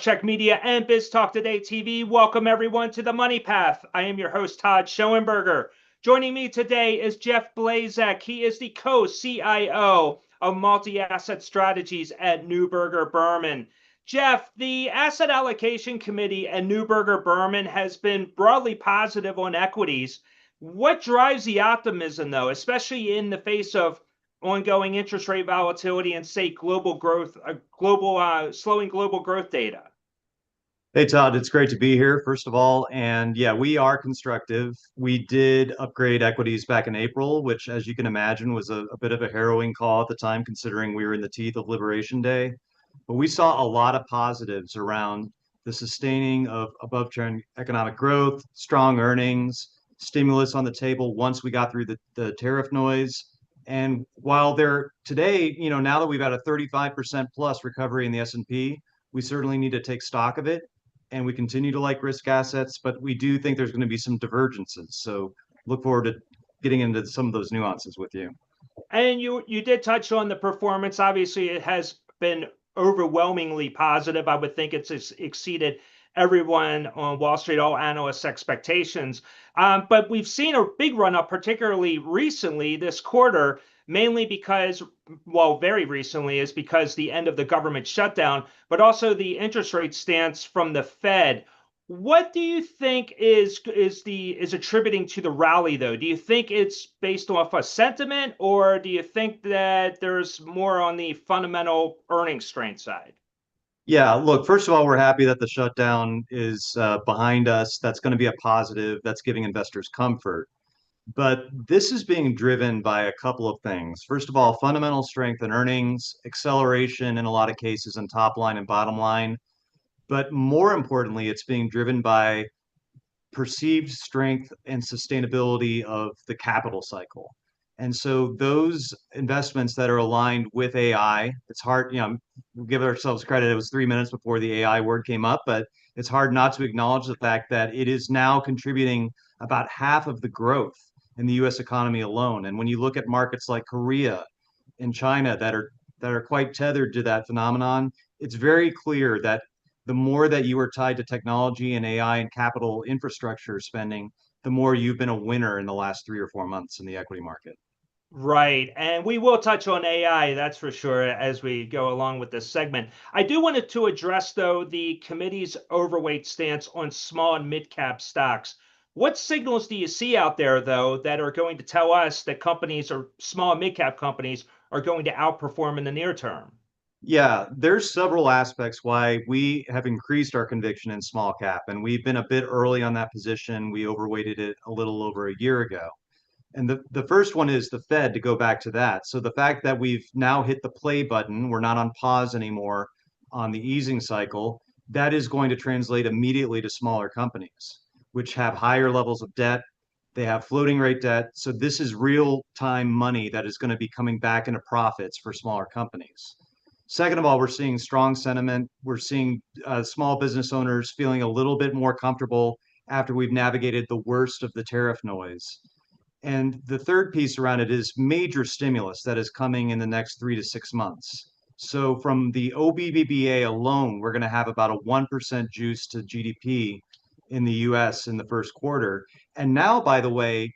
CrossCheck Media and Biz Talk Today TV. Welcome everyone to the Money Path. I am your host, Todd Schoenberger. Joining me today is Jeff Blazek. He is the Co-CIO of Multi-Asset Strategies at Neuberger Berman. Jeff, the Asset Allocation Committee at Neuberger Berman has been broadly positive on equities. What drives the optimism, though, especially in the face of ongoing interest rate volatility and say global growth, slowing global growth data? Hey, Todd, it's great to be here, first of all. And yeah, we are constructive. We did upgrade equities back in April, which, as you can imagine, was a bit of a harrowing call at the time, considering we were in the teeth of Liberation Day. But we saw a lot of positives around the sustaining of above trend economic growth, strong earnings, stimulus on the table once we got through the tariff noise. And while there today, now that we've had a 35% plus recovery in the S&P, we certainly need to take stock of it. And we continue to like risk assets, but we do think there's going to be some divergences. So look forward to getting into some of those nuances with you. And you did touch on the performance. Obviously, it has been overwhelmingly positive. I would think it's exceeded everyone on Wall Street, all analysts' expectations. But we've seen a big run up, particularly recently this quarter, mainly because, well, very recently is because the end of the government shutdown, but also the interest rate stance from the Fed. What do you think is attributing to the rally, though? Do you think it's based off a sentiment, or do you think that there's more on the fundamental earnings strength side? Yeah, look, first of all, we're happy that the shutdown is behind us. That's going to be a positive. That's giving investors comfort. But this is being driven by a couple of things. First of all, fundamental strength in earnings, acceleration in a lot of cases in top line and bottom line. But more importantly, it's being driven by perceived strength and sustainability of the capital cycle. And so those investments that are aligned with AI, it's hard, we give ourselves credit. It was 3 minutes before the AI word came up, but it's hard not to acknowledge the fact that it is now contributing about half of the growth in the US economy alone. And when you look at markets like Korea and China that are quite tethered to that phenomenon, it's very clear that the more that you are tied to technology and AI and capital infrastructure spending, the more you've been a winner in the last 3 or 4 months in the equity market. Right. And we will touch on AI, that's for sure, as we go along with this segment. I do want to address, though, the committee's overweight stance on small and mid cap stocks. What signals do you see out there, though, that are going to tell us that companies or small and mid cap companies are going to outperform in the near term? Yeah, there's several aspects why we have increased our conviction in small cap, and we've been a bit early on that position. We overweighted it a little over a year ago. And the first one is the Fed, to go back to that. So the fact that we've now hit the play button, we're not on pause anymore on the easing cycle, that is going to translate immediately to smaller companies, which have higher levels of debt. They have floating rate debt. So this is real time money that is going to be coming back into profits for smaller companies. Second of all, we're seeing strong sentiment. We're seeing small business owners feeling a little bit more comfortable after we've navigated the worst of the tariff noise. And the third piece around it is major stimulus that is coming in the next 3 to 6 months. So from the OBBBA alone, we're going to have about a 1% juice to GDP in the US in the first quarter. And now, by the way,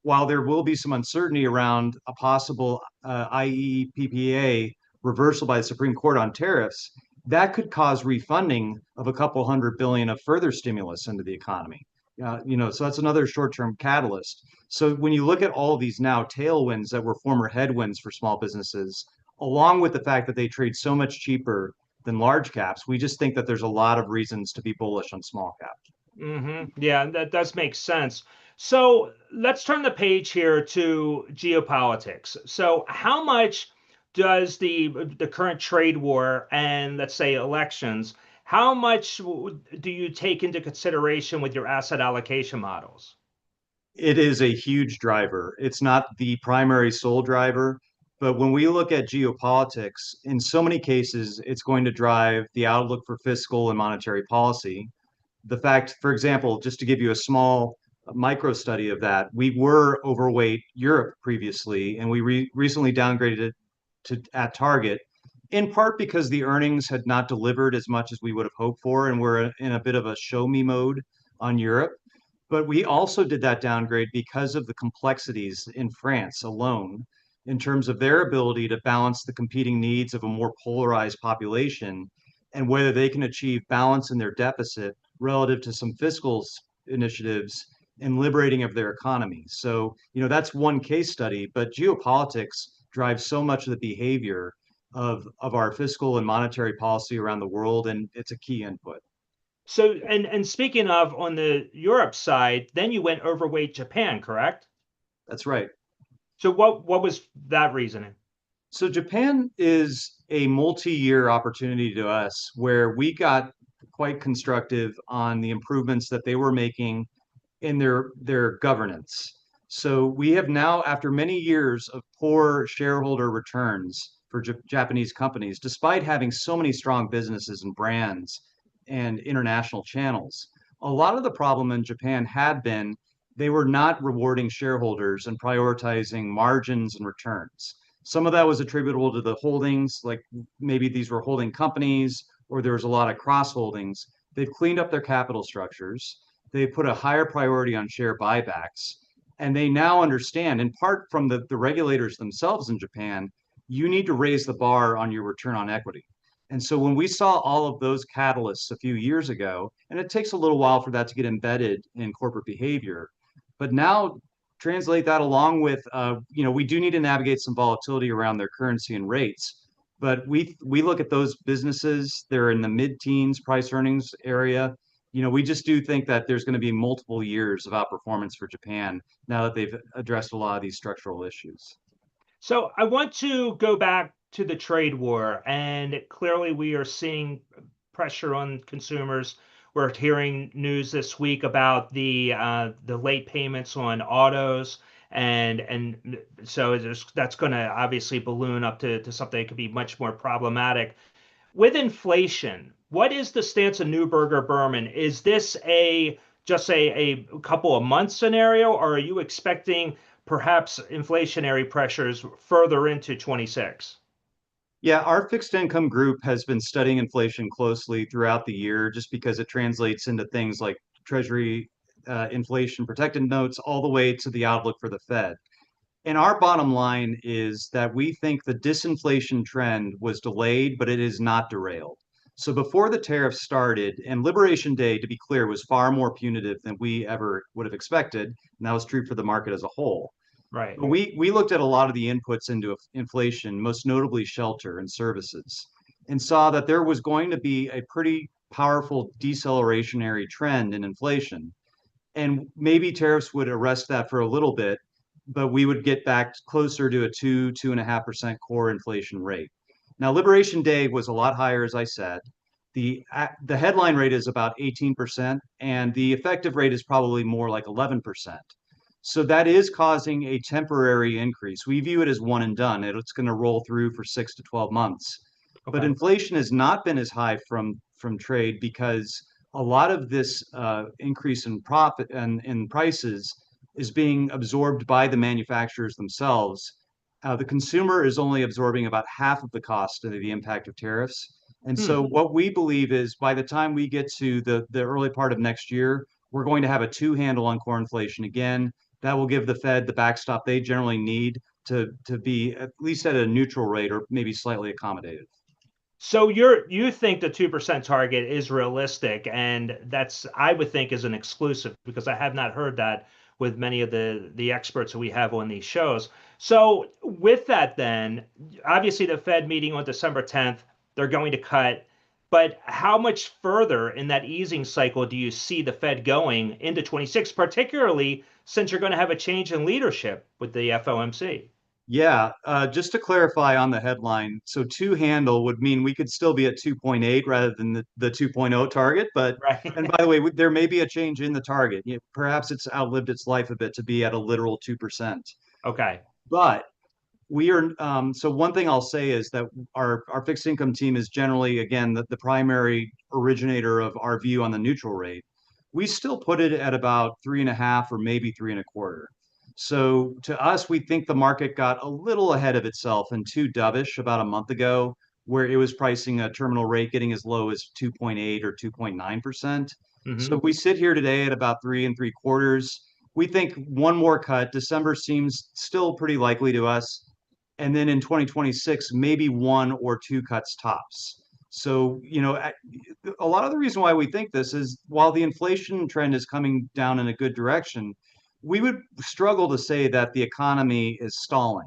while there will be some uncertainty around a possible IEEPA reversal by the Supreme Court on tariffs, that could cause refunding of a couple $100 billion of further stimulus into the economy. So that's another short-term catalyst. So when you look at all of these now tailwinds that were former headwinds for small businesses, along with the fact that they trade so much cheaper than large caps, we just think that there's a lot of reasons to be bullish on small caps. Yeah, that does make sense. So let's turn the page here to geopolitics. So how much does the current trade war and, let's say, elections, how much do you take into consideration with your asset allocation models? It is a huge driver. It's not the primary sole driver, but when we look at geopolitics, in so many cases, it's going to drive the outlook for fiscal and monetary policy. The fact, for example, just to give you a small micro study of that, we were overweight Europe previously, and we recently downgraded it to at target in part because the earnings had not delivered as much as we would have hoped for, and we're in a bit of a show me mode on Europe. But we also did that downgrade because of the complexities in France alone in terms of their ability to balance the competing needs of a more polarized population and whether they can achieve balance in their deficit relative to some fiscal initiatives and liberating of their economy. So, that's one case study, but geopolitics drives so much of the behavior of our fiscal and monetary policy around the world, and it's a key input. So, and speaking of on the Europe side, then you went overweight Japan, correct? That's right. So what was that reasoning? So Japan is a multi-year opportunity to us where we got quite constructive on the improvements that they were making in their governance. So we have now, after many years of poor shareholder returns for Japanese companies, despite having so many strong businesses and brands and international channels, a lot of the problem in Japan had been they were not rewarding shareholders and prioritizing margins and returns. Some of that was attributable to the holdings, like maybe these were holding companies or there was a lot of cross holdings. They've cleaned up their capital structures. They put a higher priority on share buybacks. And they now understand, in part from the regulators themselves in Japan, you need to raise the bar on your return on equity. And so when we saw all of those catalysts a few years ago, and it takes a little while for that to get embedded in corporate behavior, but now translate that along with, we do need to navigate some volatility around their currency and rates. But we look at those businesses, they're in the mid-teens price earnings area. We just do think that there's going to be multiple years of outperformance for Japan now that they've addressed a lot of these structural issues. So I want to go back to the trade war, and clearly we are seeing pressure on consumers. We're hearing news this week about the late payments on autos, and so that's going to obviously balloon up to something that could be much more problematic. With inflation, what is the stance of Neuberger Berman? Is this just a couple of months scenario, or are you expecting perhaps inflationary pressures further into 26? Yeah, our fixed income group has been studying inflation closely throughout the year just because it translates into things like Treasury inflation protected notes all the way to the outlook for the Fed. And our bottom line is that we think the disinflation trend was delayed, but it is not derailed. So before the tariffs started, and Liberation Day, to be clear, was far more punitive than we ever would have expected, and that was true for the market as a whole. Right. But we looked at a lot of the inputs into inflation, most notably shelter and services, and saw that there was going to be a pretty powerful decelerationary trend in inflation. And maybe tariffs would arrest that for a little bit, but we would get back closer to a 2.5% core inflation rate. Now, Liberation Day was a lot higher, as I said. The headline rate is about 18%, and the effective rate is probably more like 11%. So that is causing a temporary increase. We view it as one and done. It's going to roll through for 6 to 12 months. But Okay. inflation has not been as high from trade because a lot of this increase in profit and in prices is being absorbed by the manufacturers themselves. The consumer is only absorbing about half of the cost of the impact of tariffs. And so Hmm. what we believe is by the time we get to the early part of next year, we're going to have a two handle on core inflation again. That will give the Fed the backstop they generally need to be at least at a neutral rate or maybe slightly accommodative. So you think the 2% target is realistic, and that's I would think is an exclusive because I have not heard that with many of the experts that we have on these shows. So with that, then obviously the Fed meeting on December 10th, they're going to cut. But how much further in that easing cycle do you see the Fed going into 26, particularly since you're going to have a change in leadership with the FOMC? Yeah, just to clarify on the headline, so two handle would mean we could still be at 2.8 rather than the 2.0 target. But, and by Right. the way, there may be a change in the target. Perhaps it's outlived its life a bit to be at a literal 2%. Okay. But we are, so one thing I'll say is that our fixed income team is generally, again, the primary originator of our view on the neutral rate. We still put it at about 3.5 or maybe 3.25. So to us, we think the market got a little ahead of itself and too dovish about a month ago where it was pricing a terminal rate getting as low as 2.8 or 2.9%. So Hmm. we sit here today at about 3.75. We think one more cut. December seems still pretty likely to us. And then in 2026, maybe one or two cuts tops. So, a lot of the reason why we think this is while the inflation trend is coming down in a good direction, we would struggle to say that the economy is stalling.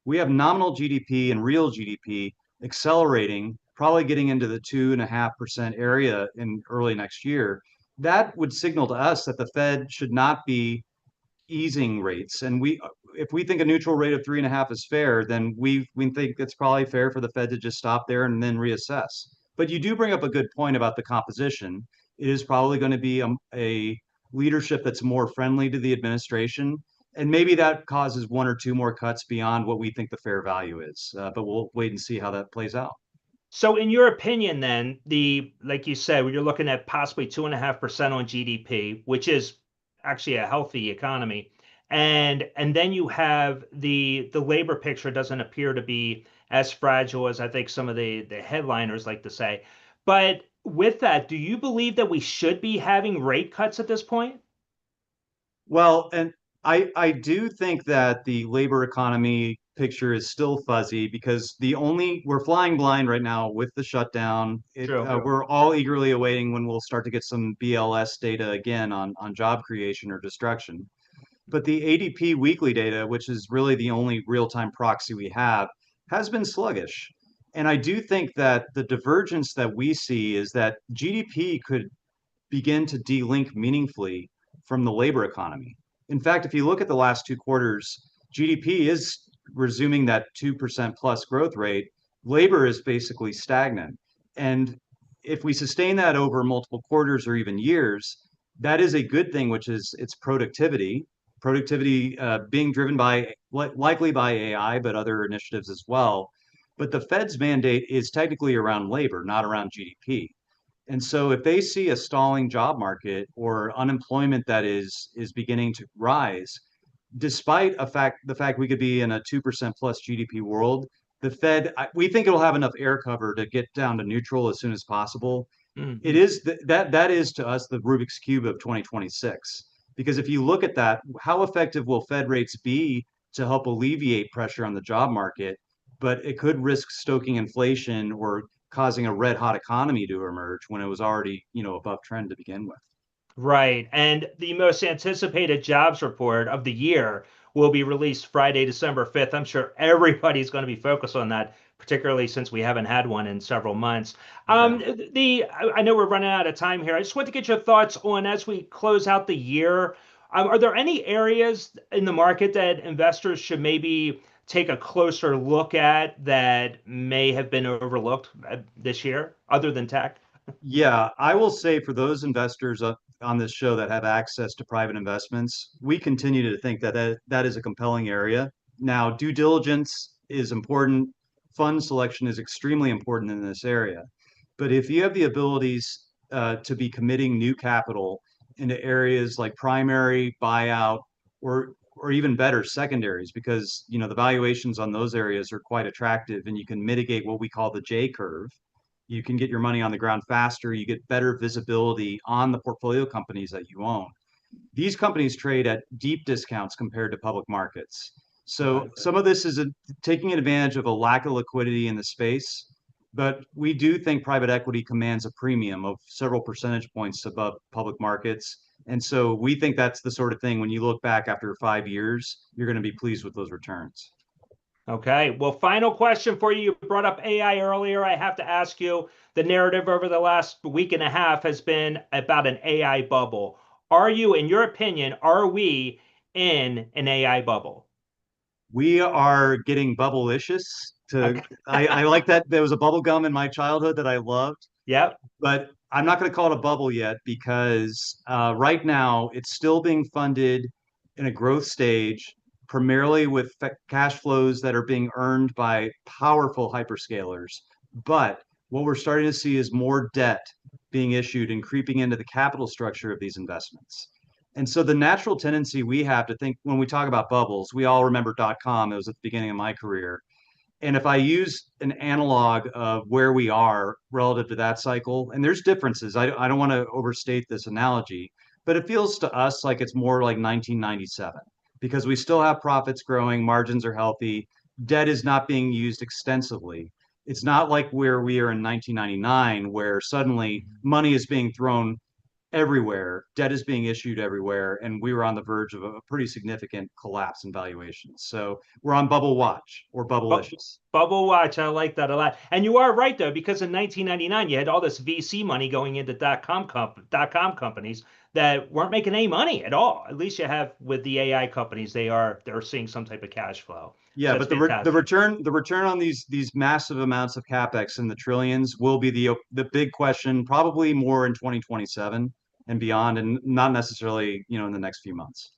We have nominal GDP and real GDP accelerating, probably getting into the 2.5% area in early next year. That would signal to us that the Fed should not be easing rates. And if we think a neutral rate of 3.5 is fair, then we think it's probably fair for the Fed to just stop there and then reassess. But you do bring up a good point about the composition. It is probably going to be a leadership that's more friendly to the administration. And maybe that causes one or two more cuts beyond what we think the fair value is. But we'll wait and see how that plays out. So, in your opinion, then, like you said, when you're looking at possibly 2.5% on GDP, which is actually a healthy economy, and then you have the labor picture doesn't appear to be as fragile as I think some of the headliners like to say. But with that, do you believe that we should be having rate cuts at this point? Well, and I do think that the labor economy picture is still fuzzy because we're flying blind right now with the shutdown. True. We're all eagerly awaiting when we'll start to get some BLS data again on job creation or destruction. But the ADP weekly data, which is really the only real-time proxy we have, has been sluggish. And I do think that the divergence that we see is that GDP could begin to delink meaningfully from the labor economy. In fact, if you look at the last 2 quarters, GDP is resuming that 2% plus growth rate. Labor is basically stagnant. And if we sustain that over multiple quarters or even years, that is a good thing, which is its productivity. Productivity being driven likely by AI, but other initiatives as well. But the Fed's mandate is technically around labor, not around GDP. And so if they see a stalling job market or unemployment that is beginning to rise, despite the fact we could be in a 2% plus GDP world, the Fed, we think it'll have enough air cover to get down to neutral as soon as possible. It Mhm. is that is to us the Rubik's Cube of 2026. Because if you look at that, how effective will Fed rates be to help alleviate pressure on the job market? But it could risk stoking inflation or causing a red hot economy to emerge when it was already, above trend to begin with. Right. And the most anticipated jobs report of the year will be released Friday, December 5th. I'm sure everybody's going to be focused on that, particularly since we haven't had one in several months. Yeah. I know we're running out of time here. I just want to get your thoughts on as we close out the year. Are there any areas in the market that investors should maybe take a closer look at that may have been overlooked this year, other than tech? Yeah, I will say for those investors on this show that have access to private investments, we continue to think that is a compelling area. Now, due diligence is important. Fund selection is extremely important in this area. But if you have the abilities to be committing new capital into areas like primary, buyout, or even better, secondaries, because the valuations on those areas are quite attractive, and you can mitigate what we call the J curve. You can get your money on the ground faster. You get better visibility on the portfolio companies that you own. These companies trade at deep discounts compared to public markets. So Right. some of this is taking advantage of a lack of liquidity in the space, but we do think private equity commands a premium of several percentage points above public markets. And so we think that's the sort of thing when you look back after 5 years, you're going to be pleased with those returns. Okay. Well, final question for you. You brought up AI earlier. I have to ask you, the narrative over the last week and a half has been about an AI bubble. In your opinion, are we in an AI bubble? We are getting bubblicious. Okay. I like that there was a bubble gum in my childhood that I loved, Yep. but I'm not going to call it a bubble yet because right now it's still being funded in a growth stage, primarily with cash flows that are being earned by powerful hyperscalers. But what we're starting to see is more debt being issued and creeping into the capital structure of these investments. And so the natural tendency we have to think when we talk about bubbles, we all remember .com. It was at the beginning of my career. And if I use an analog of where we are relative to that cycle, and there's differences, I don't want to overstate this analogy, but it feels to us like it's more like 1997 because we still have profits growing, margins are healthy, debt is not being used extensively. It's not like where we are in 1999, where suddenly money is being thrown everywhere, debt is being issued everywhere, and we were on the verge of a pretty significant collapse in valuations. So we're on bubble watch or Bu- bubblicious. Bubble watch, I like that a lot. And you are right though, because in 1999 you had all this VC money going into dot com companies that weren't making any money at all. At least you have with the AI companies, they're seeing some type of cash flow. Yeah, So it's but the fantastic. return on these massive amounts of capex in the trillions will be the big question, probably more in 2027 and beyond, and not necessarily in the next few months.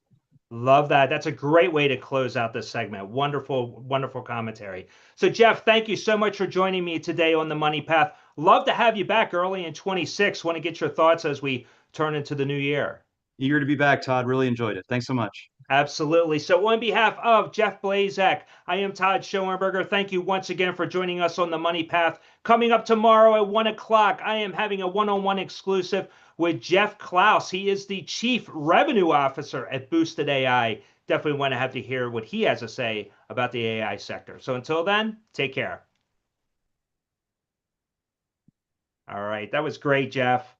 Love that. That's a great way to close out this segment. Wonderful, wonderful commentary. So, Jeff, thank you so much for joining me today on the Money Path. Love to have you back early in 26. Want to get your thoughts as we turn into the new year. Eager to be back, Todd. Really enjoyed it. Thanks so much. Absolutely. So, on behalf of Jeff Blazek, I am Todd Schoenberger. Thank you once again for joining us on the Money Path. Coming up tomorrow at 1 o'clock, I am having a one-on-one exclusive with Jeff Klaus. He is the Chief Revenue Officer at Boosted AI. Definitely want to have to hear what he has to say about the AI sector. So, until then, take care. All right. That was great, Jeff.